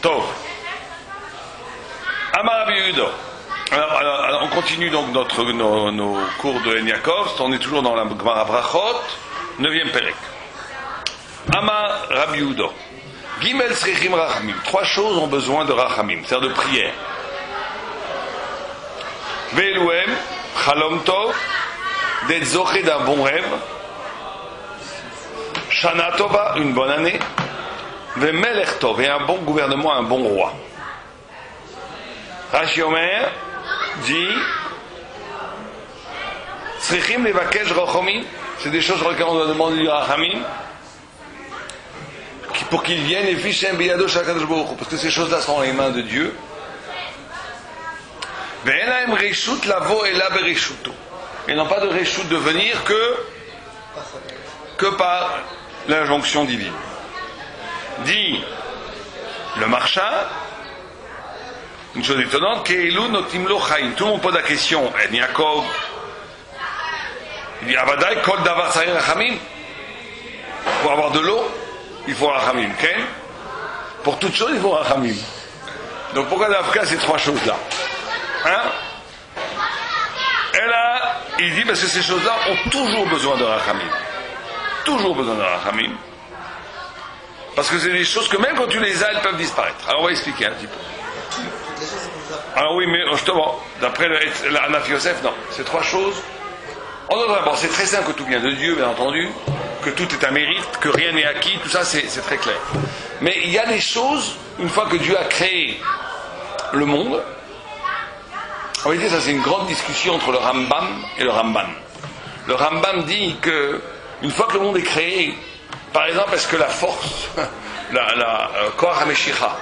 Tov. Amar Rabbi Yehuda. Alors, on continue donc nos cours de Yaakov. On est toujours dans la Gemara Brachot, 9e Perek. Amar Rabbi Yehuda. Gimel Srichim Rachamim. 3 choses ont besoin de Rachamim, c'est-à-dire de prière. Ve'eluem, Chalom Tov, d'être zoché d'un bon rêve. Shana Tova, une bonne année. Ve'melech Tov, et un bon gouvernement, un bon roi. Rashi Omer dit Srichim levakesh rachamim, c'est des choses sur lesquelles on doit demander du rachamim pour qu'ils viennent et fichem biyado shakadosh baruch hu, parce que ces choses-là sont dans les mains de Dieu. Ve'enaim reshut lavo ela bereshuto, ils n'ont pas de reshut de venir que par l'injonction divine. Dit le marchand, une chose étonnante, Ke'ilu notim lo chaim. Tout le monde pose la question, En Yaakov, il dit, Avadai kol davar tzarich rachamim. Pour avoir de l'eau, il faut rachamim. Okay? Pour toute chose, il faut rachamim. Donc pourquoi d'Afka ces 3 choses-là? Hein? Et là, il dit, parce que ces choses-là ont toujours besoin de rachamim. Toujours besoin de rachamim. Parce que c'est des choses que même quand tu les as, elles peuvent disparaître. Alors on va expliquer un petit peu. Alors oui, mais justement, d'après l'Anaf Yosef, non. Ces 3 choses. D'abord, c'est très simple que tout vient de Dieu, bien entendu, que tout est un mérite, que rien n'est acquis, tout ça c'est très clair. Mais il y a des choses, une fois que Dieu a créé le monde, en réalité ça c'est une grande discussion entre le Rambam et le Ramban. Le Rambam dit que une fois que le monde est créé, par exemple, est-ce que la force, la Koach HaMeshicha,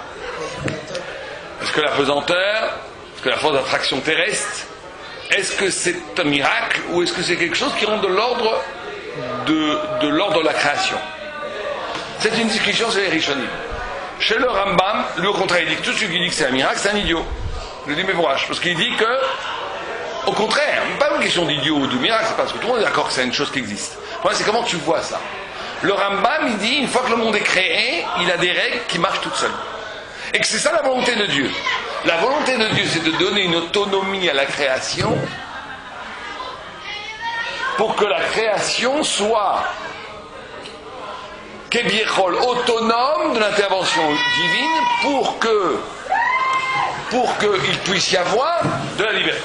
est-ce que la pesanteur, est-ce que la force d'attraction terrestre, est-ce que c'est un miracle ou est-ce que c'est quelque chose qui rentre de l'ordre de la création? C'est une discussion sur les Rishonim. Chez le Rambam, lui au contraire, il dit que tout celui qui dit que c'est un miracle, c'est un idiot. Je le dis mais voyage, parce qu'il dit que, au contraire, pas une question d'idiot ou de miracle, c'est parce que tout le monde est d'accord que c'est une chose qui existe. Le problème, c'est comment tu vois ça. Le Rambam, il dit, une fois que le monde est créé, il a des règles qui marchent toutes seules. Et que c'est ça la volonté de Dieu. La volonté de Dieu, c'est de donner une autonomie à la création pour que la création soit kebiechol, autonome de l'intervention divine pour qu'il puisse y avoir de la liberté.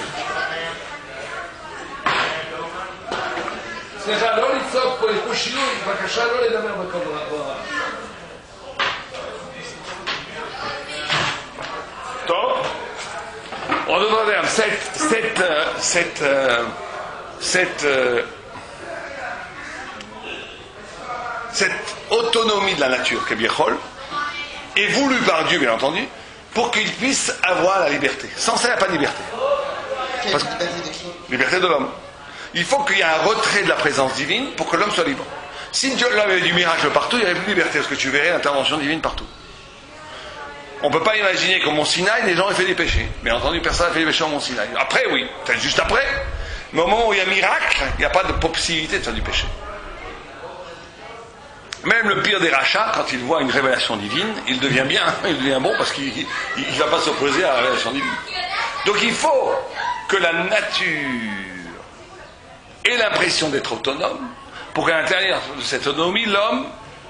On devrait dire cette autonomie de la nature, Kebiechol, est voulue par Dieu, bien entendu, pour qu'il puisse avoir la liberté. Sans ça, il n'y a pas de liberté. Parce que, liberté de l'homme. Il faut qu'il y ait un retrait de la présence divine pour que l'homme soit libre. Si Dieu avait du miracle partout, il n'y aurait plus de liberté, parce que tu verrais l'intervention divine partout. On ne peut pas imaginer qu'au Mont Sinaï, les gens aient fait des péchés. Bien entendu, personne n'a fait des péchés au Mont Sinaï. Après, oui, peut-être juste après. Mais au moment où il y a miracle, il n'y a pas de possibilité de faire du péché. Même le pire des rachats, quand il voit une révélation divine, il devient bien, il devient bon parce qu'il ne va pas s'opposer à la révélation divine. Donc il faut que la nature ait l'impression d'être autonome pour qu'à l'intérieur de cette autonomie, l'homme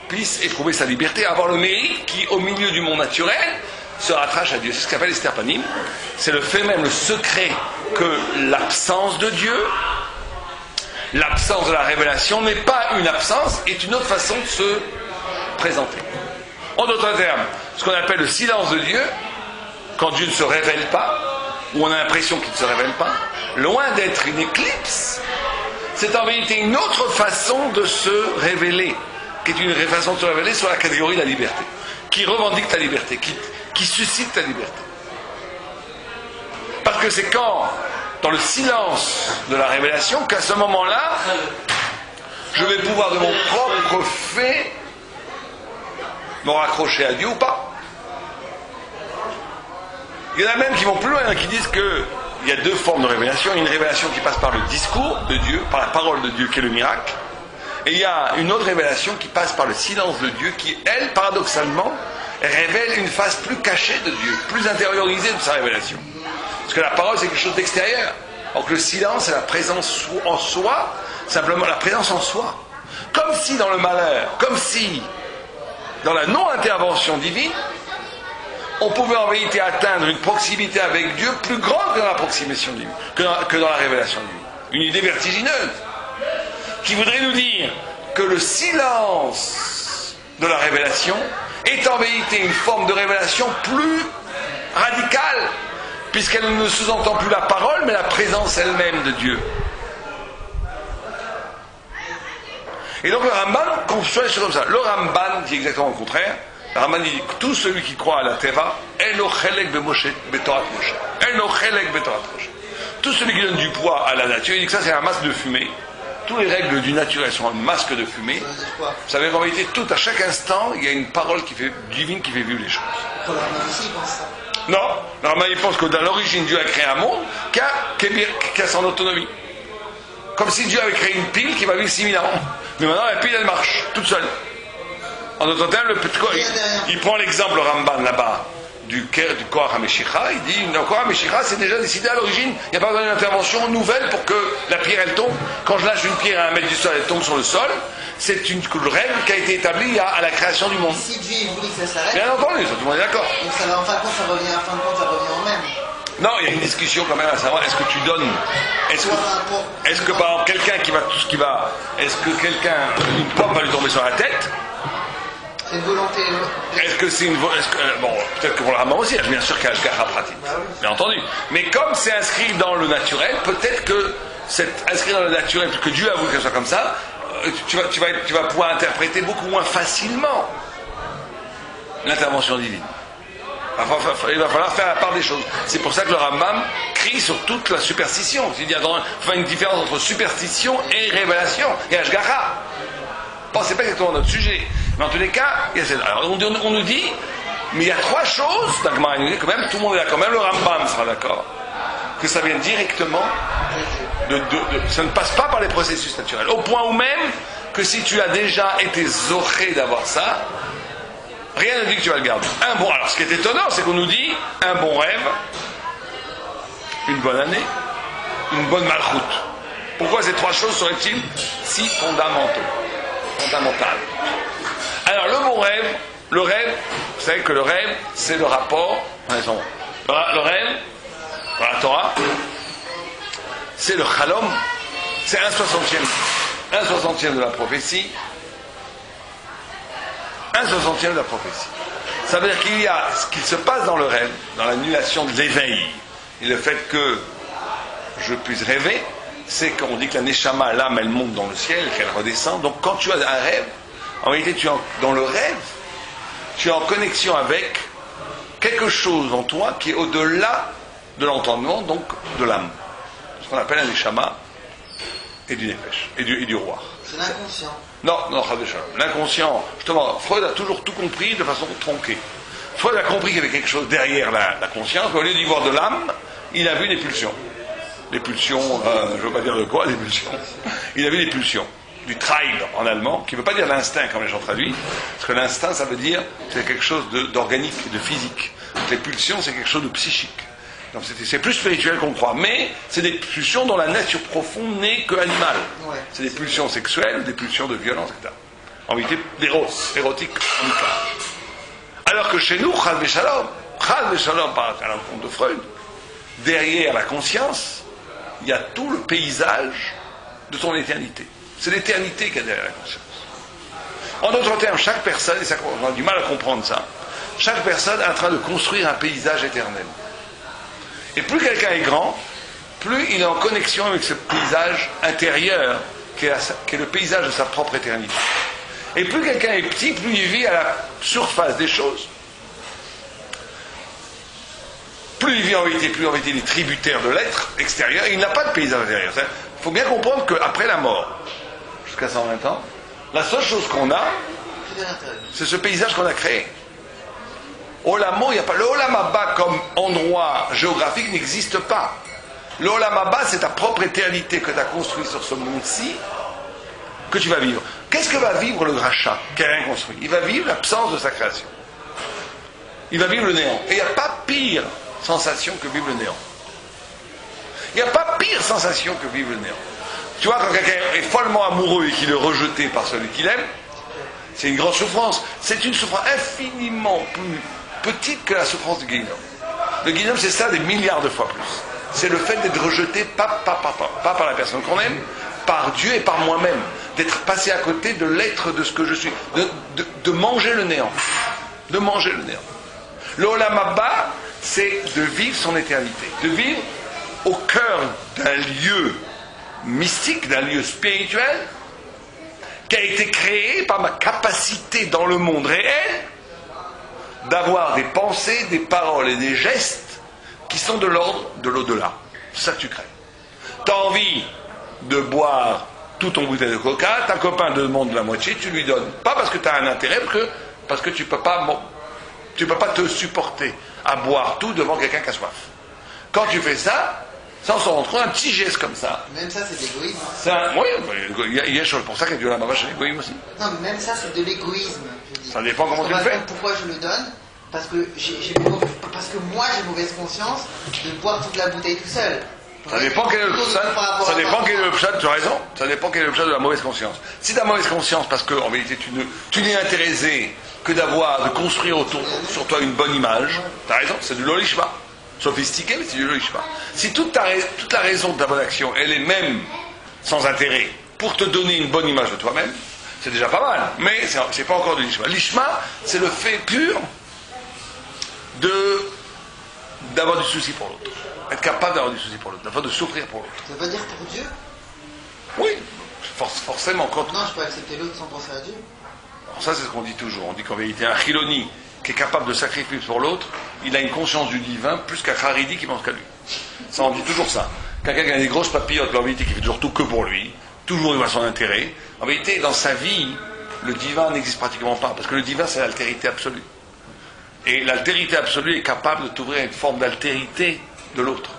puisse éprouver sa liberté, avoir le mérite qui, au milieu du monde naturel, se rattache à Dieu. C'est ce qu'appelle Esther Panim. C'est le fait même, le secret, que l'absence de Dieu, l'absence de la révélation n'est pas une absence, est une autre façon de se présenter. En d'autres termes, ce qu'on appelle le silence de Dieu, quand Dieu ne se révèle pas, ou on a l'impression qu'il ne se révèle pas, loin d'être une éclipse, c'est en vérité une autre façon de se révéler, qui est une façon de se révéler sur la catégorie de la liberté, qui revendique ta liberté, qui suscite ta liberté. Parce que c'est quand, dans le silence de la révélation, qu'à ce moment-là, je vais pouvoir de mon propre fait me raccrocher à Dieu ou pas. Il y en a même qui vont plus loin, qui disent qu'il y a 2 formes de révélation. Une révélation qui passe par le discours de Dieu, par la parole de Dieu qui est le miracle. Et il y a une autre révélation qui passe par le silence de Dieu qui, elle, paradoxalement, révèle une face plus cachée de Dieu, plus intériorisée de sa révélation. Parce que la parole, c'est quelque chose d'extérieur. Alors que le silence, c'est la présence en soi, simplement la présence en soi. Comme si dans le malheur, comme si dans la non-intervention divine, on pouvait en vérité atteindre une proximité avec Dieu plus grande que dans la proximation divine, que dans la révélation divine. Une idée vertigineuse qui voudrait nous dire que le silence de la révélation est en vérité une forme de révélation plus radicale, puisqu'elle ne sous-entend plus la parole, mais la présence elle-même de Dieu. Et donc le Ramban conçoit les choses comme ça. Le Ramban dit exactement le contraire. Le Ramban dit que tout celui qui croit à la Teva, Eno chelek betorat Moshe. Eno chelek betorat Moshe. Tout celui qui donne du poids à la nature, il dit que ça c'est un masque de fumée. Toutes les règles du naturel sont un masque de fumée. Vous savez qu'en réalité, tout à chaque instant, il y a une parole divine qui fait vivre les choses. Non, le Ramban il pense que dans l'origine, Dieu a créé un monde qui a son autonomie. Comme si Dieu avait créé une pile qui va vivre 6000 ans. Mais maintenant, la pile, elle marche, toute seule. En d'autres termes, il prend l'exemple, le Ramban, là-bas, du Koach HaMeshicha. Il dit, le Koach HaMeshicha, c'est déjà décidé à l'origine. Il n'y a pas besoin d'une intervention nouvelle pour que la pierre, elle tombe. Quand je lâche une pierre à 1 mètre du sol, elle tombe sur le sol. C'est une règle qui a été établie à la création du monde. Si Dieu voulait que ça s'arrête... Bien entendu, ça, tout le monde est d'accord. Donc ça, en fin de compte, ça revient au même. Non, il y a une discussion quand même à savoir, est-ce que tu donnes, est-ce que par exemple quelqu'un qui va, tout ce qui va, est-ce que quelqu'un, une pomme va lui tomber sur la tête? C'est une volonté. Est-ce que c'est une volonté, bon, peut-être que pour le Ramban aussi, bien sûr qu'il y a le Ashgacha pratique, bien entendu. Mais comme c'est inscrit dans le naturel, peut-être que c'est inscrit dans le naturel, que Dieu a voulu que ce soit comme ça, tu vas pouvoir interpréter beaucoup moins facilement l'intervention divine. Il va falloir faire la part des choses. C'est pour ça que le Rambam crie sur toute la superstition. Il faut faire une différence entre superstition et révélation et Ashgacha. Bon, c'est pas exactement notre sujet. Mais en tous les cas, alors, on nous dit, mais il y a 3 choses, quand même, tout le monde est d'accord, même le Rambam sera d'accord, que ça vient directement ça ne passe pas par les processus naturels. Au point où même que si tu as déjà été zoré d'avoir ça, rien ne dit que tu vas le garder. Alors ce qui est étonnant, c'est qu'on nous dit un bon rêve, une bonne année, une bonne malchoute. Pourquoi ces 3 choses seraient-ils si fondamentales? Alors le rêve, vous savez que le rêve, c'est le rapport, le rêve, dans la Torah, c'est le Chalom, c'est 1/60 de la prophétie. 1/60 de la prophétie. Ça veut dire qu'il y a ce qui se passe dans le rêve, dans l'annulation de l'éveil, et le fait que je puisse rêver, c'est qu'on dit que la Neshama, l'âme, elle monte dans le ciel, qu'elle redescend. Donc quand tu as un rêve, en réalité, dans le rêve, tu es en connexion avec quelque chose en toi qui est au-delà de l'entendement, donc de l'âme. Ce qu'on appelle un Neshama et du Nefesh, et du roi. C'est l'inconscient. Non, l'inconscient, justement, Freud a toujours tout compris de façon tronquée. Freud a compris qu'il y avait quelque chose derrière la conscience, qu'au lieu d'y voir de l'âme, il a vu des pulsions. Des pulsions, je ne veux pas dire de quoi, des pulsions. Il a vu des pulsions. Du Trieb en allemand, qui ne veut pas dire l'instinct comme les gens traduisent, parce que l'instinct, ça veut dire, c'est quelque chose d'organique, de physique. Donc les pulsions, c'est quelque chose de psychique. Donc c'est plus spirituel qu'on croit, mais c'est des pulsions dont la nature profonde n'est que animale. Ouais. C'est des pulsions sexuelles, des pulsions de violence, etc. En vérité, érotique, amicale. Alors que chez nous, Chas v'Shalom, par à l'encontre de Freud, derrière la conscience, il y a tout le paysage de ton éternité. C'est l'éternité qu'il y a derrière la conscience. En d'autres termes, chaque personne, et on a du mal à comprendre ça, chaque personne est en train de construire un paysage éternel. Et plus quelqu'un est grand, plus il est en connexion avec ce paysage intérieur qui est le paysage de sa propre éternité. Et plus quelqu'un est petit, plus il vit à la surface des choses. Plus il vit en vérité, plus en vérité il est tributaire de l'être extérieur, et il n'a pas de paysage intérieur. Il faut bien comprendre qu'après la mort, jusqu'à 120 ans, la seule chose qu'on a, c'est ce paysage qu'on a créé. Olamo, il n'y a pas. Le Olam Haba comme endroit géographique n'existe pas. Le Olam Haba, c'est ta propre éternité que tu as construit sur ce monde-ci, que tu vas vivre. Qu'est-ce que va vivre le rachat qui n'a rien construit? Il va vivre l'absence de sa création. il va vivre le néant. Et il n'y a pas pire sensation que vivre le néant. Il n'y a pas pire sensation que vivre le néant. Tu vois, quand quelqu'un est follement amoureux et qu'il est rejeté par celui qu'il aime, c'est une grande souffrance. C'est une souffrance infiniment plus petite que la souffrance du guéhinnom. Le guéhinnom, c'est ça des milliards de fois plus. C'est le fait d'être rejeté pas par la personne qu'on aime, par Dieu et par moi-même. D'être passé à côté de l'être de ce que je suis. De manger le néant. De manger le néant. Le Olam Haba, c'est de vivre son éternité. De vivre au cœur d'un lieu mystique, d'un lieu spirituel, qui a été créé par ma capacité dans le monde réel d'avoir des pensées, des paroles et des gestes qui sont de l'ordre de l'au-delà. C'est ça que tu crées. Tu as envie de boire tout ton bouteille de coca, ta copain te demande la moitié, tu lui donnes. Pas parce que tu as un intérêt, parce que tu peux pas te supporter à boire tout devant quelqu'un qui a soif. Quand tu fais ça, sans s'en rendre compte, un petit geste comme ça. Même ça, c'est de l'égoïsme. Oui, il y a chose pour ça qu'il y a du Olam Haba chez l'égoïsme aussi. Non, mais même ça, c'est de l'égoïsme. Ça dépend comment tu le fais. Pourquoi je le donne? Parce que moi, j'ai mauvaise conscience de boire toute la bouteille tout seul. Ça dépend quel est le pshat, tu as raison. Ça dépend quel est le pshat de la mauvaise conscience. Si tu as mauvaise conscience parce qu'en vérité tu n'es intéressé que de construire sur toi une bonne image, tu as raison, c'est du lolishma. Sophistiqué, mais c'est du lolishma. Si toute la raison de ta bonne action, elle est même sans intérêt pour te donner une bonne image de toi-même, c'est déjà pas mal. Mais c'est pas encore du lishma. Lishma, c'est le fait pur d'avoir du souci pour l'autre. Être capable d'avoir du souci pour l'autre, de souffrir pour l'autre. Ça veut dire pour Dieu? Oui, forcément. Non, je peux accepter l'autre sans penser à Dieu. Alors ça, c'est ce qu'on dit toujours. On dit qu'en vérité, un chiloni qui est capable de sacrifier pour l'autre, il a une conscience du divin plus qu'un haridi qui pense qu'à lui. Ça, on dit toujours ça. Quelqu'un qui a des grosses papillotes, en vérité, qui fait toujours tout que pour lui, toujours il voit son intérêt. En vérité, dans sa vie, le divin n'existe pratiquement pas, parce que le divin, c'est l'altérité absolue. Et l'altérité absolue est capable de t'ouvrir une forme d'altérité de l'autre.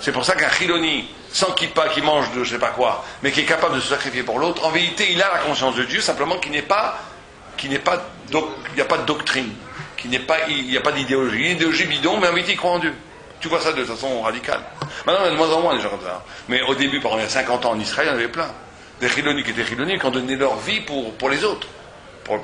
C'est pour ça qu'un chiloni, sans kippa, qui mange de je sais pas quoi, mais qui est capable de se sacrifier pour l'autre, en vérité, il a la conscience de Dieu, simplement qu'il n'y a pas de doctrine, il n'y a pas d'idéologie. Il y a une idéologie bidon, mais en vérité, il croit en Dieu. Tu vois ça de façon radicale. Maintenant, il y a de moins en moins des gens comme ça. Mais au début, par exemple, il y a 50 ans en Israël, il y en avait plein. Des chiloni qui étaient chiloni, qui ont donné leur vie pour les autres. Pour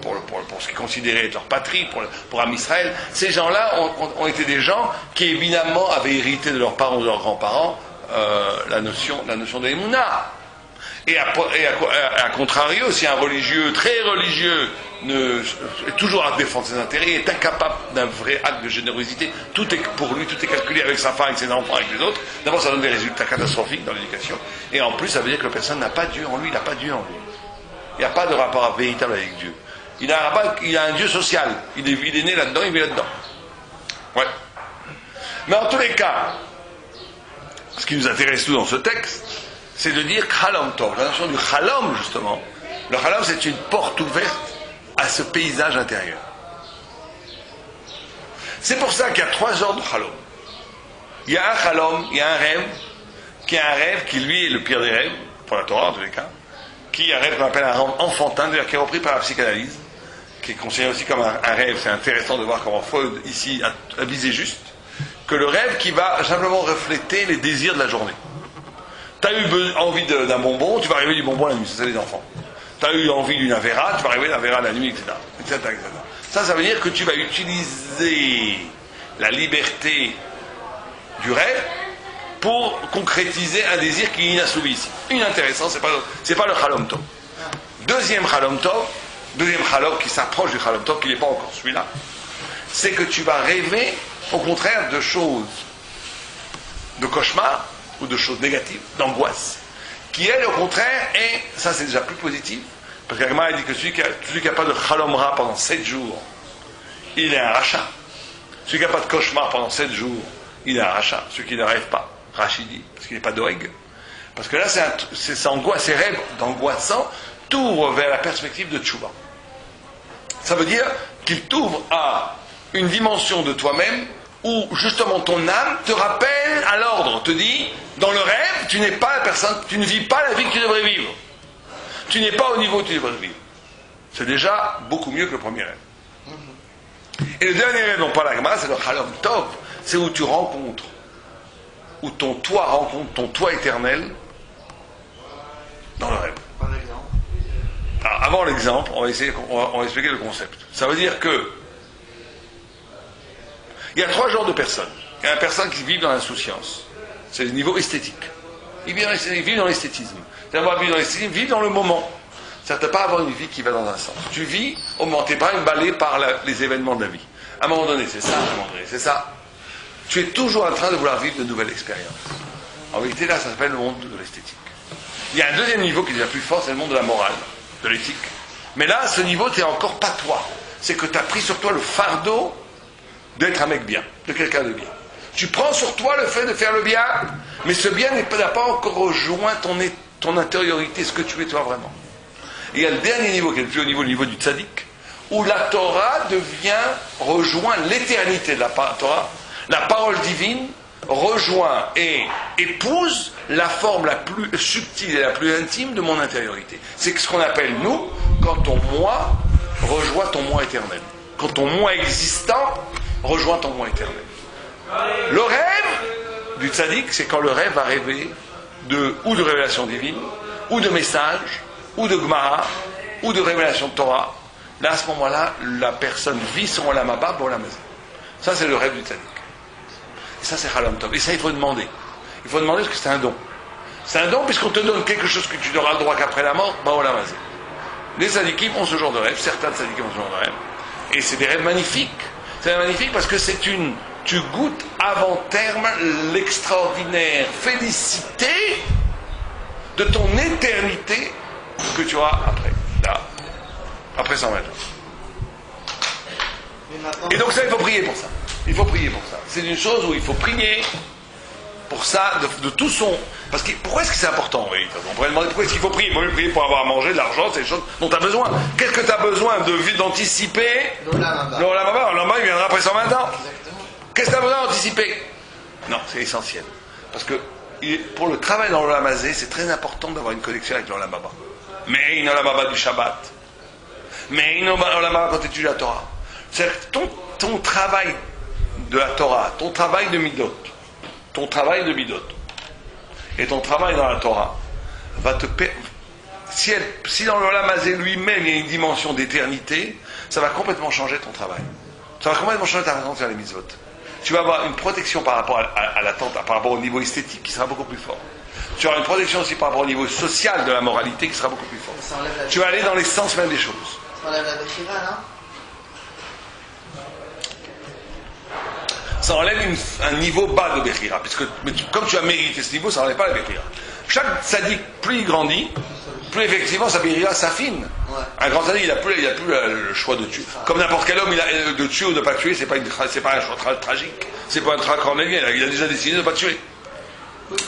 ce qu'ils considéraient être leur patrie, pour Am Israël. Ces gens-là ont été des gens qui, évidemment, avaient hérité de leurs parents ou de leurs grands-parents la notion de Emouna. Et à contrario, si un religieux, très religieux, est toujours à défendre ses intérêts, est incapable d'un vrai acte de générosité, tout est pour lui, tout est calculé avec sa femme, avec ses enfants, avec les autres, d'abord ça donne des résultats catastrophiques dans l'éducation, et en plus ça veut dire que la personne n'a pas Dieu en lui, il n'a pas Dieu en lui. Il n'y a pas de rapport véritable avec Dieu. Il a un Dieu social. Il est né là-dedans, il vit là-dedans. Ouais. Mais en tous les cas, ce qui nous intéresse tout dans ce texte, c'est de dire Chalom Tov. La notion du Chalom, justement. Le Chalom, c'est une porte ouverte à ce paysage intérieur. C'est pour ça qu'il y a 3 ordres de Chalom. Il y a un Chalom, il y a un rêve, qui est un rêve qui, lui, est le pire des rêves, pour la Torah en tous les cas, qui est un rêve qu'on appelle un rêve enfantin, d'ailleurs qui est repris par la psychanalyse, qui est considéré aussi comme un rêve. C'est intéressant de voir comment Freud, ici, a visé juste, que le rêve qui va simplement refléter les désirs de la journée. Tu as eu envie d'un bonbon, tu vas rêver du bonbon la nuit, c'est ça les enfants. Tu as eu envie d'une avéra, tu vas rêver d'avéra la nuit, etc. Ça veut dire que tu vas utiliser la liberté du rêve pour concrétiser un désir qui est inassouvi ici. Inintéressant, c'est pas le Chalom Tov. Deuxième Chalom qui s'approche du Chalom Tov, qui n'est pas encore celui-là, c'est que tu vas rêver, au contraire, de choses, de cauchemars, ou de choses négatives, d'angoisse, qui elle, au contraire, ça c'est déjà plus positif, parce qu'Agma dit que celui qui n'a pas de Chalom Ra pendant 7 jours, il est un rachat. Celui qui n'a pas de cauchemar pendant 7 jours, il est un rachat. Celui qui ne rêve pas, Rachidi, parce qu'il n'est pas doeg. Parce que là, ces rêves d'angoissant t'ouvrent vers la perspective de Tchouva. Ça veut dire qu'il t'ouvre à une dimension de toi-même où justement ton âme te rappelle à l'ordre, te dit, dans le rêve, tu n'es pas la personne, tu ne vis pas la vie que tu devrais vivre. Tu n'es pas au niveau où tu devrais vivre. C'est déjà beaucoup mieux que le premier rêve. Et le dernier rêve dont parle la Gemara, c'est le Halom Tov. C'est où tu rencontres, où ton toi rencontre ton toi éternel dans le rêve. Par exemple. Alors, avant l'exemple, on va expliquer le concept. Ça veut dire que il y a 3 genres de personnes. Il y a une personne qui vit dans l'insouciance. C'est le niveau esthétique. Il vit dans l'esthétisme. C'est-à-dire, vivre dans l'esthétisme, vivre dans le moment. C'est-à-dire, pas avoir une vie qui va dans un sens. Tu vis au moment, tu n'es pas emballé par les événements de la vie. À un moment donné, c'est ça, à un moment donné, c'est ça. Tu es toujours en train de vouloir vivre de nouvelles expériences. En vérité, là, ça s'appelle le monde de l'esthétique. Il y a un deuxième niveau qui est déjà plus fort, c'est le monde de la morale, de l'éthique. Mais là, ce niveau, tu n'es encore pas toi. C'est que tu as pris sur toi le fardeau d'être un mec bien, de quelqu'un de bien. Tu prends sur toi le fait de faire le bien, mais ce bien n'a pas encore rejoint ton intériorité, ce que tu es toi vraiment. Et il y a le dernier niveau, qui est le plus haut niveau, le niveau du tzaddik, où la Torah rejoint l'éternité de la Torah. La parole divine rejoint et épouse la forme la plus subtile et la plus intime de mon intériorité. C'est ce qu'on appelle, nous, quand ton moi rejoint ton moi éternel. Quand ton moi existant rejoint ton moi éternel. Le rêve du tzaddik, c'est quand le rêve va rêver ou de révélation divine, ou de message, ou de Gemara, ou de révélation de Torah. Là, à ce moment-là, la personne vit son olam haba b'olam hazé. Ça, c'est le rêve du tzaddik. Et ça, c'est Halom Tov. Et ça, il faut demander. Il faut demander parce que c'est un don. C'est un don puisqu'on te donne quelque chose que tu n'auras le droit qu'après la mort, b'olam hazé. Les tzaddikim ont ce genre de rêve, certains tzaddikim ont ce genre de rêve. Et c'est des rêves magnifiques. C'est magnifique parce que tu goûtes avant terme l'extraordinaire félicité de ton éternité que tu auras après. Là. Après 120 ans. Et donc ça, il faut prier pour ça. Il faut prier pour ça. C'est une chose où il faut prier pour ça, de tout son... Parce que, pourquoi est-ce que c'est important? Oui, on pourrait demander pourquoi est-ce qu'il faut prier. Il faut prier pour avoir à manger, de l'argent, c'est des choses dont tu as besoin. Qu'est-ce que tu as besoin d'anticiper? L'olam haba. L'olam haba, il viendra après 120 ans. Exactement. Qu'est-ce que tu as besoin d'anticiper? Non, c'est essentiel. Parce que pour le travail dans l'olam hazé, c'est très important d'avoir une connexion avec l'olam haba. Mais une olam haba du Shabbat. Mais une olam haba quand tu étudies la Torah. C'est-à-dire que ton travail de la Torah, ton travail de Midot, et ton travail dans la Torah va te si dans l'olam hazé lui-même il y a une dimension d'éternité, ça va complètement changer ton travail. Ça va complètement changer ta façon de faire les mitzvot. Tu vas avoir une protection par rapport à l'attente, par rapport au niveau esthétique qui sera beaucoup plus fort. Tu auras une protection aussi par rapport au niveau social de la moralité qui sera beaucoup plus fort. Tu vas aller dans les sens même des choses. Ça enlève la bechira, non? Ça enlève un niveau bas de Bechira, puisque comme tu as mérité ce niveau, ça n'enlève pas la Bechira. Chaque tzaddik, plus il grandit, plus effectivement sa Bechira s'affine. Ouais. Un grand tzaddik, il n'a plus le choix de tuer. Comme n'importe quel homme, de tuer ou de ne pas tuer, c'est pas un choix tragique, c'est pas un choix cornélien, il a déjà décidé de ne pas tuer.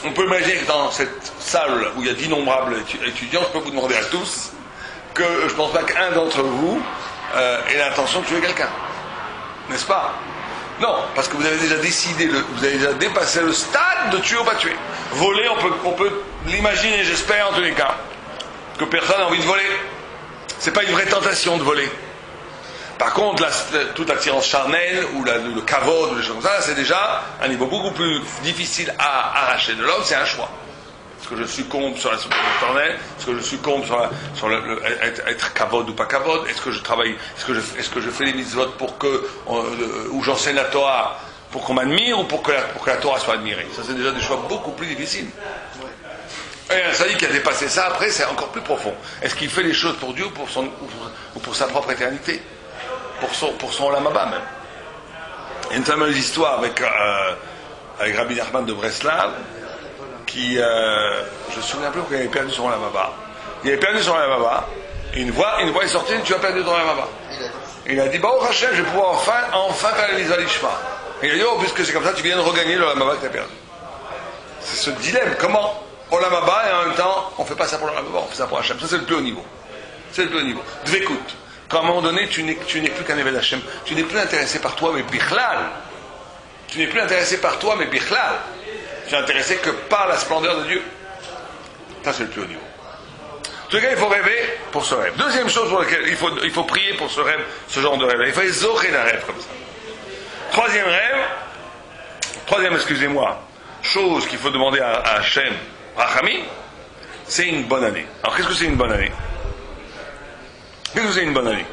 On peut imaginer que dans cette salle où il y a d'innombrables étudiants, je peux vous demander à tous que je ne pense pas qu'un d'entre vous ait l'intention de tuer quelqu'un. N'est-ce pas? Non, parce que vous avez déjà décidé, vous avez déjà dépassé le stade de tuer ou pas tuer. Voler, on peut l'imaginer, j'espère en tous les cas, que personne n'a envie de voler. C'est pas une vraie tentation de voler. Par contre, toute l'attirance charnelle ou le kavod, ou des choses comme ça, c'est déjà un niveau beaucoup plus difficile à arracher de l'homme, c'est un choix. Est-ce que je succombe sur la souffrance charnelle? Est-ce que je succombe sur être kavod ou pas kavod? Est-ce que je travaille? Est-ce que je fais les mitzvot où j'enseigne la Torah pour qu'on m'admire ou pour que la Torah soit admirée? Ça, c'est déjà des choix beaucoup plus difficiles. Et un tzaddik qui a dépassé ça, après, c'est encore plus profond. Est-ce qu'il fait les choses pour Dieu ou pour sa propre éternité? Pour son olam haba même. Il y a une fameuse histoire avec Rabbi Nachman de Breslav qui, je ne me souviens plus pourquoi il avait perdu son olam haba. Il avait perdu son olam haba et une voix est sortie, tu as perdu ton olam haba. Il a dit, Baruch Hashem, je vais pouvoir enfin faire les mitzvot lishma. Il a dit, puisque c'est comme ça, tu viens de regagner l'olam haba que tu as perdu. C'est ce dilemme, comment olam haba et en même temps, on ne fait pas ça pour l'olam haba, on fait ça pour Hashem. Ça, c'est le plus haut niveau. C'est le plus haut niveau. Dvekut. Quand à un moment donné, tu n'es plus qu'un Eved Hashem. Tu n'es plus intéressé par toi, mais bichlal. Tu n'es plus intéressé par toi, mais bichlal. Tu es intéressé que par la splendeur de Dieu. Ça, c'est le plus haut niveau. En tout cas, il faut rêver pour ce rêve. Deuxième chose pour laquelle il faut prier pour ce rêve, ce genre de rêve. Il faut zocher d'un rêve comme ça. excusez-moi, chose qu'il faut demander à Hachem, Rachamim, c'est une bonne année. Alors qu'est-ce que c'est une bonne année? Qu'est-ce que c'est une bonne année?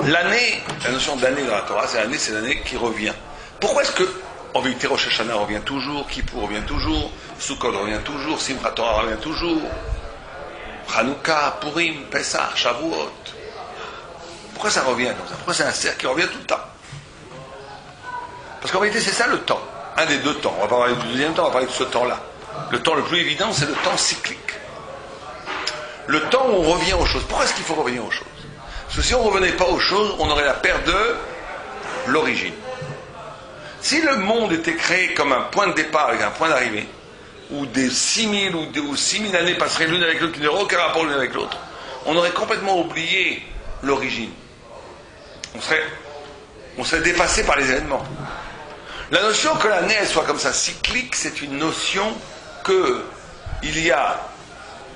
L'année, la notion d'année dans la Torah, c'est l'année qui revient. Pourquoi est-ce que, en vérité, Rosh Hashanah revient toujours, Kippour revient toujours, Sukkot revient toujours, Simchat Torah revient toujours, Hanouka, Purim, Pessah, Shavuot? Pourquoi ça revient comme ça? Pourquoi c'est un cercle qui revient tout le temps? Parce qu'en vérité, c'est ça le temps. Un des deux temps. On va pas parler du deuxième temps, on va parler de ce temps-là. Le temps le plus évident, c'est le temps cyclique. Le temps où on revient aux choses. Pourquoi est-ce qu'il faut revenir aux choses? Parce que si on ne revenait pas aux choses, on aurait la perte de l'origine. Si le monde était créé comme un point de départ avec un point d'arrivée, où des 6000 ou 6000 années passeraient l'une avec l'autre, qui n'auraient aucun rapport l'une avec l'autre, on aurait complètement oublié l'origine. On serait dépassé par les événements. La notion que l'année elle soit comme ça cyclique, c'est une notion que il y a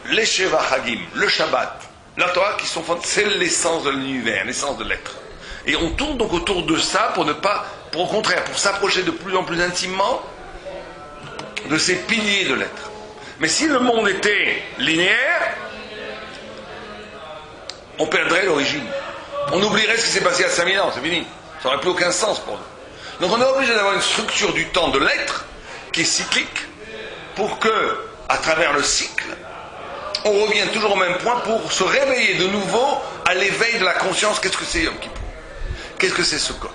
les Sheva Hagim, le Shabbat, la Torah qui sont c'est l'essence de l'univers, l'essence de l'être. Et on tourne donc autour de ça pour au contraire, pour s'approcher de plus en plus intimement de ces piliers de l'être. Mais si le monde était linéaire, on perdrait l'origine. On oublierait ce qui s'est passé à 5000 ans, c'est fini. Ça n'aurait plus aucun sens pour nous. Donc on est obligé d'avoir une structure du temps de l'être qui est cyclique pour que, à travers le cycle, on revienne toujours au même point pour se réveiller de nouveau à l'éveil de la conscience. Qu'est-ce que c'est Yom Kippour? Qu'est-ce que c'est Sukkot?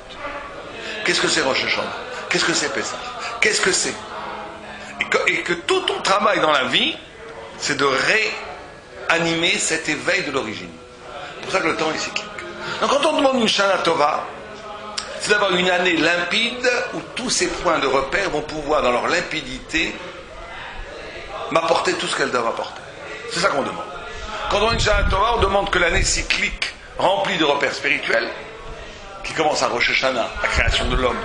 Qu'est-ce que c'est Rosh Hashanah? Qu'est-ce que c'est Pessah? Qu'est-ce que c'est? Et que tout ton travail dans la vie, c'est de réanimer cet éveil de l'origine. C'est pour ça que le temps est cyclique. Donc quand on demande une Shana Tova, c'est d'avoir une année limpide où tous ces points de repère vont pouvoir, dans leur limpidité, m'apporter tout ce qu'elles doivent apporter. C'est ça qu'on demande. Quand on a une Shana Tova, on demande que l'année cyclique, remplie de repères spirituels, qui commence à Rosh Hashanah, la création de l'homme,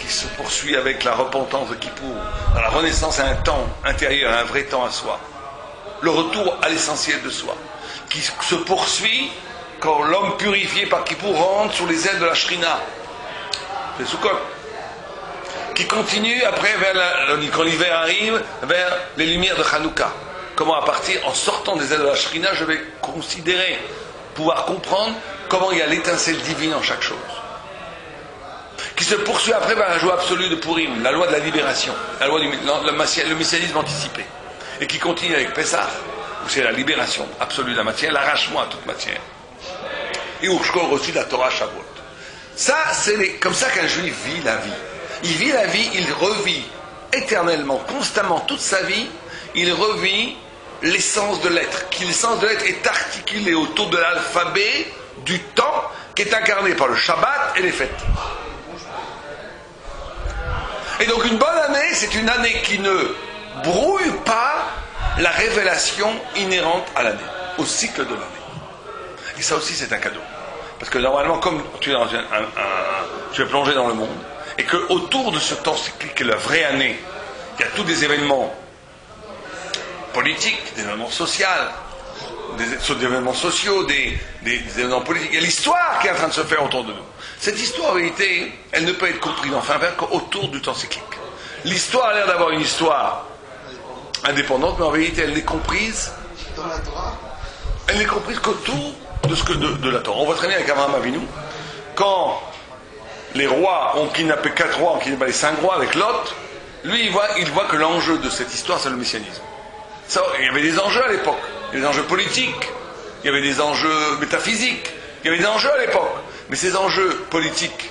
qui se poursuit avec la repentance de Kippour, dans la renaissance à un temps intérieur, à un vrai temps à soi, le retour à l'essentiel de soi, qui se poursuit quand l'homme purifié par Kippour rentre sur les ailes de la Shrina, c'est Sukkot, qui continue après, quand l'hiver arrive, vers les lumières de Hanouka. Comment à partir, en sortant des ailes de la Shrina, je vais considérer, pouvoir comprendre comment il y a l'étincelle divine en chaque chose. Qui se poursuit après vers la joie absolue de Purim, la loi de la libération, la loi le messianisme anticipé. Et qui continue avec Pessah, où c'est la libération absolue de la matière, l'arrachement à toute matière. Et où je reçu la Torah Shavuot. Ça, c'est comme ça qu'un juif vit la vie. Il vit la vie, il revit éternellement, constamment, toute sa vie, il revit l'essence de l'être. L'essence de l'être est articulée autour de l'alphabet du temps qui est incarné par le Shabbat et les fêtes. Et donc une bonne année, c'est une année qui ne brouille pas la révélation inhérente à l'année, au cycle de l'année. Et ça aussi, c'est un cadeau. Parce que normalement, comme tu es plongé dans le monde, et que autour de ce temps cyclique, la vraie année, il y a tous des événements politiques, des événements sociaux, des événements sociaux, des événements politiques. Il y a l'histoire qui est en train de se faire autour de nous. Cette histoire, en vérité, elle ne peut être comprise enfin qu'autour du temps cyclique. L'histoire a l'air d'avoir une histoire indépendante, mais en vérité, elle n'est comprise dans la Torah. Elle n'est comprise qu'autour de la Torah. On voit très bien avec Abraham Avinu, quand les rois ont kidnappé 4 rois, ont kidnappé les 5 rois avec Lot, lui, il voit que l'enjeu de cette histoire, c'est le messianisme. Ça, il y avait des enjeux à l'époque. Il y avait des enjeux politiques, il y avait des enjeux métaphysiques, il y avait des enjeux à l'époque. Mais ces enjeux politiques,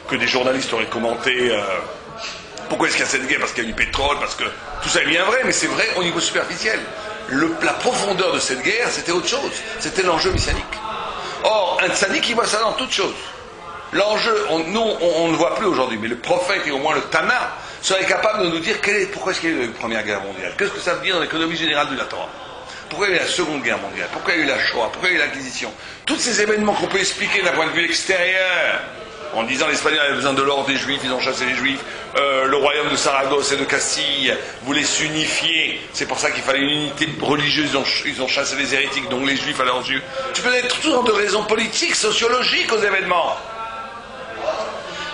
que des journalistes auraient commenté, pourquoi est-ce qu'il y a cette guerre? Parce qu'il y a du pétrole, parce que tout ça est bien vrai, mais c'est vrai au niveau superficiel. La profondeur de cette guerre, c'était autre chose. C'était l'enjeu messianique. Or, un tzaddik, il voit ça dans toute chose. L'enjeu, nous, on ne voit plus aujourd'hui, mais le prophète et au moins le Tana serait capable de nous dire pourquoi est-ce qu'il y a eu la Première Guerre mondiale, qu'est-ce que ça veut dire dans l'économie générale de la Torah, pourquoi il y a eu la Seconde Guerre mondiale, pourquoi il y a eu la Shoah, pourquoi il y a eu l'Inquisition. Tous ces événements qu'on peut expliquer d'un point de vue extérieur, en disant l'Espagnol avait besoin de l'or des Juifs, ils ont chassé les Juifs, le royaume de Saragosse et de Castille voulait s'unifier, c'est pour ça qu'il fallait une unité religieuse, ils ont chassé les hérétiques, donc les Juifs à leurs yeux. Tu peux donner toutes sortes de raisons politiques, sociologiques aux événements.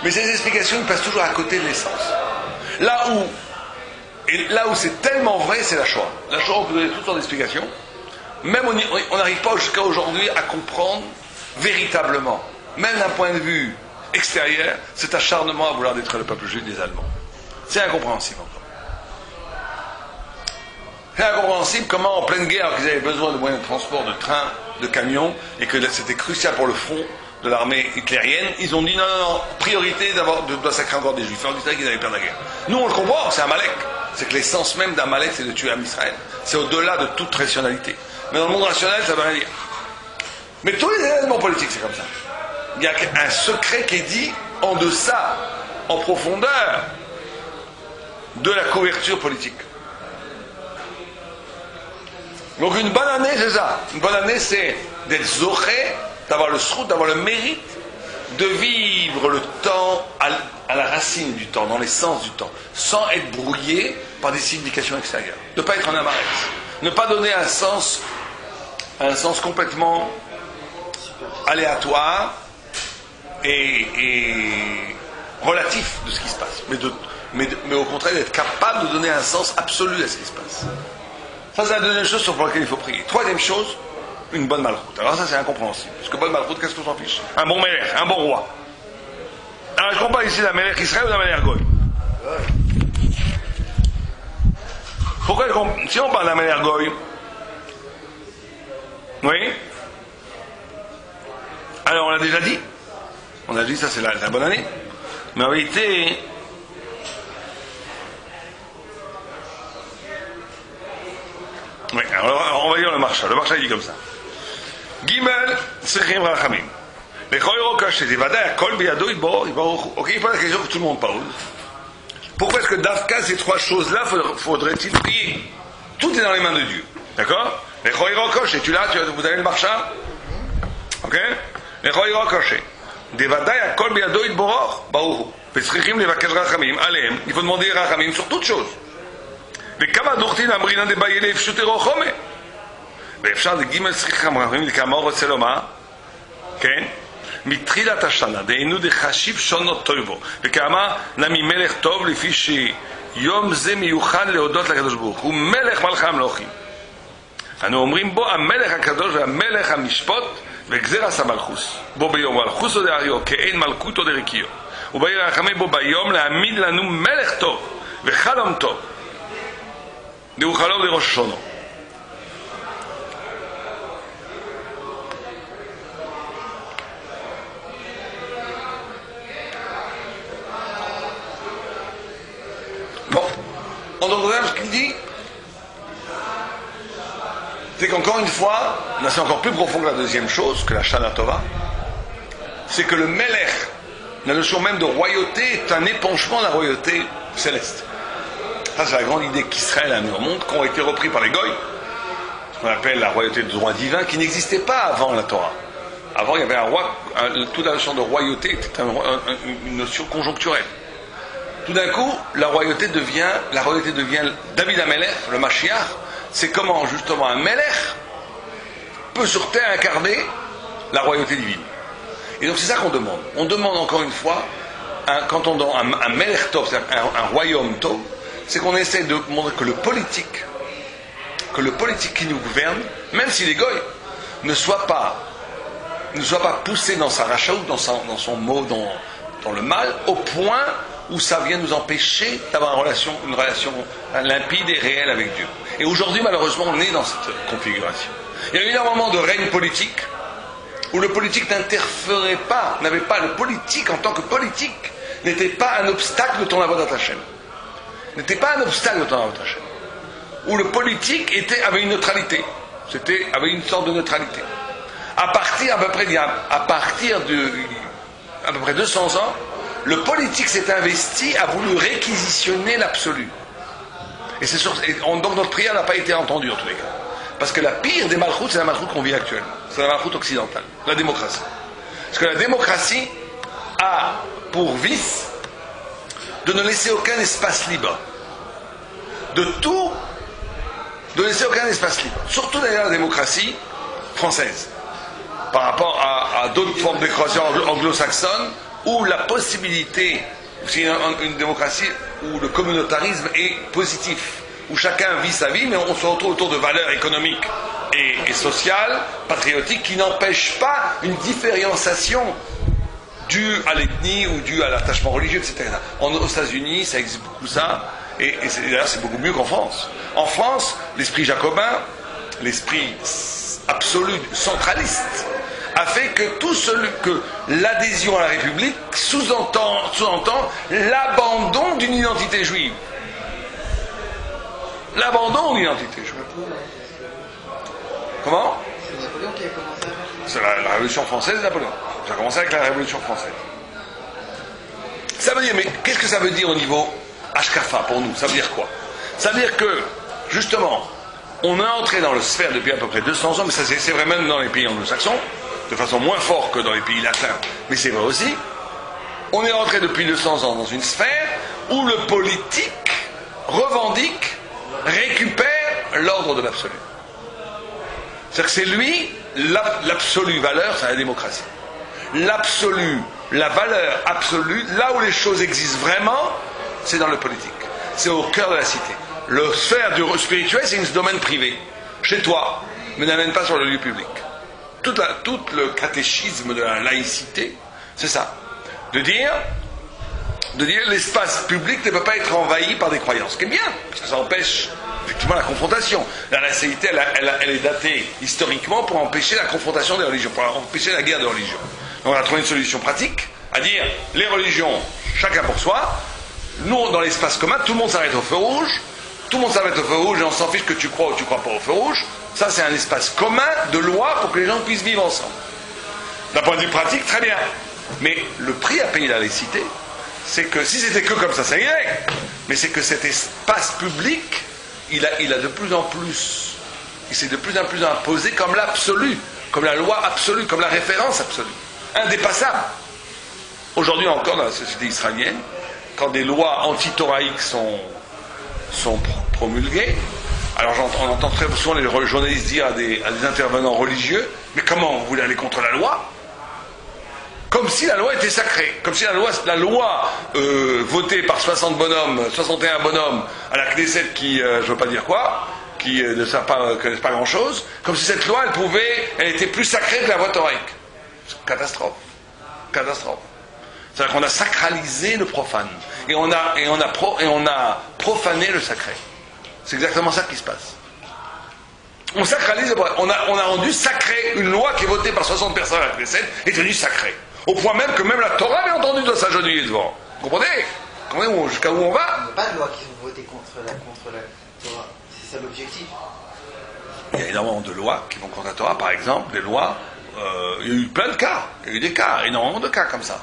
Mais ces explications, ils passent toujours à côté de l'essence. Là où c'est tellement vrai, c'est la Shoah. La Shoah, on peut donner toutes sortes d'explications. Même on n'arrive pas jusqu'à aujourd'hui à comprendre véritablement, même d'un point de vue extérieur, cet acharnement à vouloir détruire le peuple juif des Allemands. C'est incompréhensible encore. C'est incompréhensible comment en pleine guerre, alors qu'ils avaient besoin de moyens de transport, de trains, de camions, et que c'était crucial pour le front de l'armée hitlérienne, ils ont dit non, priorité de massacrer encore des juifs. Alors ils disaient qu'ils allaient perdre la guerre. Nous on le comprend, c'est Amalek. C'est que l'essence même d'Amalek, c'est de tuer Am Israël. C'est au-delà de toute rationalité. Mais dans le monde rationnel, ça ne veut rien dire. Mais tous les événements politiques, c'est comme ça. Il y a un secret qui est dit en deçà, en profondeur de la couverture politique. Donc une bonne année, c'est ça. Une bonne année, c'est d'être zoché, d'avoir le srout, d'avoir le mérite de vivre le temps à la racine du temps, dans l'essence du temps, sans être brouillé par des significations extérieures. De ne pas être en amarès. Ne pas donner un sens complètement aléatoire et relatif de ce qui se passe. Mais au contraire, d'être capable de donner un sens absolu à ce qui se passe. Ça, c'est la deuxième chose sur laquelle il faut prier. Troisième chose, une bonne malchoute. Alors ça, c'est incompréhensible. Parce que bonne malchoute, qu'est-ce qu'on s'en fiche? Un bon melech, un bon roi. Alors, je compare ici la melech Israël ou la melech Goy. Pourquoi, si on parle d'un melech Goy, oui. Alors, on l'a déjà dit. On a dit, ça, c'est la bonne année. Mais en réalité, oui, alors on va dire le marcha. Le marcha, il dit comme ça. Gimel, Sechim Rachamim. Les Choyro Kaché, des Vada, Kol, Biado, Ibor, Ibor. Ok, il pose la question que tout le monde pose. Pourquoi est-ce que d'Afka, ces trois choses-là, faudrait-il prier? Tout est dans les mains de Dieu. D'accord? Les Choyro Kaché, vous avez le marcha? Ok? Les Choyro Kaché. Des Vada, Kol, Biado, Ibor, Baruch. Pesrichim, les Vakesh Rachamim, Alem. Il faut demander Rachamim sur toutes choses. וכמה דוחתין אמרינן דבאי לפשוטרו חומה ואפשר לגימל שכיחם רחמים לכמה רוצה לומר כן מתחילת השנה דהיינו דחשיב שונות טובו וכמה נמי מלך טוב לפי שיום זה מיוחד להודות לקדוש ברוך הוא מלך מלכי המלוכים אנו אומרים בו המלך הקדוש והמלך המשפוט וגזר עשה מלכוס בו ביום מלכוס או דאריו כאין מלכות או דרקיו ובעיר הרחמי בו ביום להעמיד לנו מלך טוב וחלום טוב de Uchalov de Rosh Hashanah. Bon, on entend ce qu'il dit, c'est qu'encore une fois, là c'est encore plus profond que la deuxième chose, que la Shana Tova, c'est que le Melech, la notion même de royauté, est un épanchement de la royauté céleste. Ça, c'est la grande idée qu'Israël a mis au monde, qui ont été repris par les Goïs, ce qu'on appelle la royauté de droit divin, qui n'existait pas avant la Torah. Avant, il y avait un roi, toute la notion de royauté était une notion conjoncturelle. Tout d'un coup, la royauté devient David Amelech, le Mashiach. C'est comment, justement, un Melech peut sur terre incarner la royauté divine. Et donc, c'est ça qu'on demande. On demande encore une fois, quand on demande un Melech Tov, c'est-à-dire un royaume Tov, c'est qu'on essaie de montrer que le politique qui nous gouverne, même s'il est goy, ne soit pas poussé dans sa rachaout, dans son mot, dans le mal, au point où ça vient nous empêcher d'avoir une relation limpide et réelle avec Dieu. Et aujourd'hui, malheureusement, on est dans cette configuration. Il y a eu un moment de règne politique où le politique n'interférait pas, le politique en tant que politique n'était pas un obstacle de ton avodat Hashem. N'était pas un obstacle de ton avodat Hashem. Où le politique avait une neutralité. Avait une sorte de neutralité. À partir de à peu près 200 ans, le politique s'est investi, a voulu réquisitionner l'absolu. Donc notre prière n'a pas été entendue en tous les cas. Parce que la pire des malchoutes, c'est la malchoute qu'on vit actuellement. C'est la malchoute occidentale, la démocratie. Parce que la démocratie a pour vice de ne laisser aucun espace libre. De laisser aucun espace libre. Surtout d'ailleurs la démocratie française. Par rapport à d'autres formes d'expression anglo-saxonnes, où la possibilité, c'est une démocratie où le communautarisme est positif, où chacun vit sa vie, mais on se retrouve autour de valeurs économiques et sociales, patriotiques, qui n'empêchent pas une différenciation due à l'ethnie ou due à l'attachement religieux, etc. Aux États-Unis, ça existe beaucoup ça, et d'ailleurs c'est beaucoup mieux qu'en France. En France, l'esprit jacobin, l'esprit absolu, centraliste, a fait que l'adhésion à la République sous-entend l'abandon d'une identité juive. L'abandon d'une identité juive. Comment ? C'est Napoléon qui a commencé à faire ça. C'est la Révolution française de Napoléon. Ça a commencé avec la Révolution française. Ça veut dire, mais qu'est-ce que ça veut dire au niveau Ashkafa pour nous ? Ça veut dire quoi ? Ça veut dire que, justement, on est entré dans le sphère depuis à peu près 200 ans, mais ça c'est vrai même dans les pays anglo-saxons, de façon moins forte que dans les pays latins, mais c'est vrai aussi. On est entré depuis 200 ans dans une sphère où le politique revendique, récupère l'ordre de l'absolu. C'est-à-dire que c'est lui, l'absolue valeur, c'est la démocratie. L'absolu, la valeur absolue, là où les choses existent vraiment, c'est dans le politique. C'est au cœur de la cité. Le sphère du spirituel, c'est un domaine privé. Chez toi, mais n'amène pas sur le lieu public. Tout le catéchisme de la laïcité, c'est ça. De dire l'espace public ne peut pas être envahi par des croyances. Ce qui est bien, parce que ça empêche effectivement la confrontation. La laïcité, elle est datée historiquement pour empêcher la confrontation des religions, pour empêcher la guerre de religion. Donc on a trouvé une solution pratique, à dire les religions, chacun pour soi. Nous, dans l'espace commun, tout le monde s'arrête au feu rouge. Tout le monde s'arrête au feu rouge et on s'en fiche que tu crois ou tu crois pas au feu rouge. Ça, c'est un espace commun de loi pour que les gens puissent vivre ensemble. D'un point de vue pratique, très bien. Mais le prix à payer la laïcité, c'est que si c'était que comme ça irait. Mais c'est que cet espace public, il a de plus en plus, il s'est de plus en plus imposé comme l'absolu, comme la loi absolue, comme la référence absolue, indépassable. Aujourd'hui encore dans la société israélienne, quand des lois anti-toraïques sont promulguées, alors on entend très souvent les journalistes dire à des intervenants religieux, mais comment vous voulez aller contre la loi ? Comme si la loi était sacrée, comme si la loi votée par 61 bonhommes à la Knesset qui, je ne veux pas dire quoi, qui ne savent pas, connaissent pas grand-chose, comme si cette loi, elle était plus sacrée que la voie thoraïque. Catastrophe. C'est-à-dire qu'on a sacralisé le profane et on a profané le sacré. C'est exactement ça qui se passe. On sacralise le profane. On a rendu sacré une loi qui est votée par 60 personnes à la Knesset est devenue sacrée. Au point même que même la Torah, bien entendu, doit s'agenouiller devant. Vous comprenez jusqu'à où on va ? Il n'y a pas de loi qui sont votées contre la Torah. C'est ça l'objectif. Il y a énormément de lois qui vont contre la Torah. Par exemple, des lois, il y a eu plein de cas. Il y a eu des cas, énormément de cas comme ça.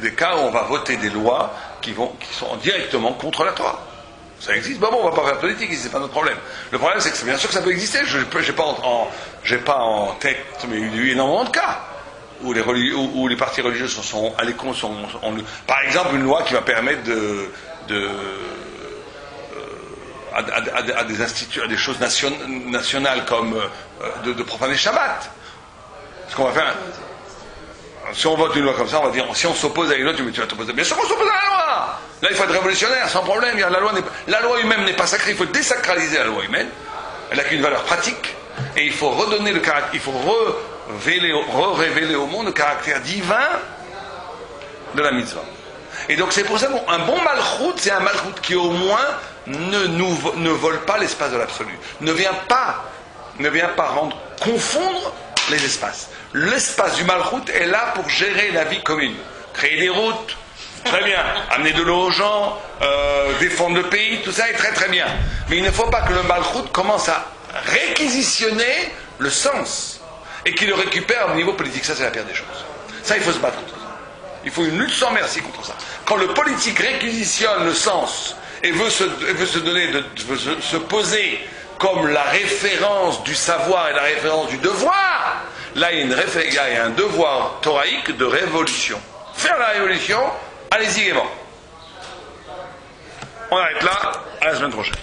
Des cas où on va voter des lois qui sont directement contre la Torah. Ça existe. Bon, on va pas faire politique ici, c'est pas notre problème. Le problème, c'est que bien sûr que ça peut exister. J'ai pas en tête, mais il y a eu énormément de cas où les partis religieux sont allés contre. Par exemple, une loi qui va permettre à des instituts, à des choses nationales comme de profaner Shabbat. Ce qu'on va faire. Si on vote une loi comme ça, on va dire, si on s'oppose à une loi, tu vas t'opposer. Bien sûr qu'on s'oppose à la loi. Là, il faut être révolutionnaire, sans problème. La loi humaine n'est pas sacrée, il faut désacraliser la loi humaine. Elle n'a qu'une valeur pratique. Et il faut redonner le caractère, il faut révéler au monde le caractère divin de la mitzvah. Et donc c'est pour ça qu'un bon malchout, c'est un malchout qui au moins ne vole pas l'espace de l'absolu. Ne vient pas confondre les espaces. L'espace du malchout est là pour gérer la vie commune. Créer des routes, très bien. Amener de l'eau aux gens, défendre le pays, tout ça est très très bien. Mais il ne faut pas que le malchout commence à réquisitionner le sens et qu'il le récupère au niveau politique. Ça, c'est la pire des choses. Ça, il faut se battre contre ça. Il faut une lutte sans merci contre ça. Quand le politique réquisitionne le sens et veut se poser comme la référence du savoir et la référence du devoir, là il y a un devoir thoraïque de révolution. Faire la révolution, allez-y gaiement. On arrête là, à la semaine prochaine.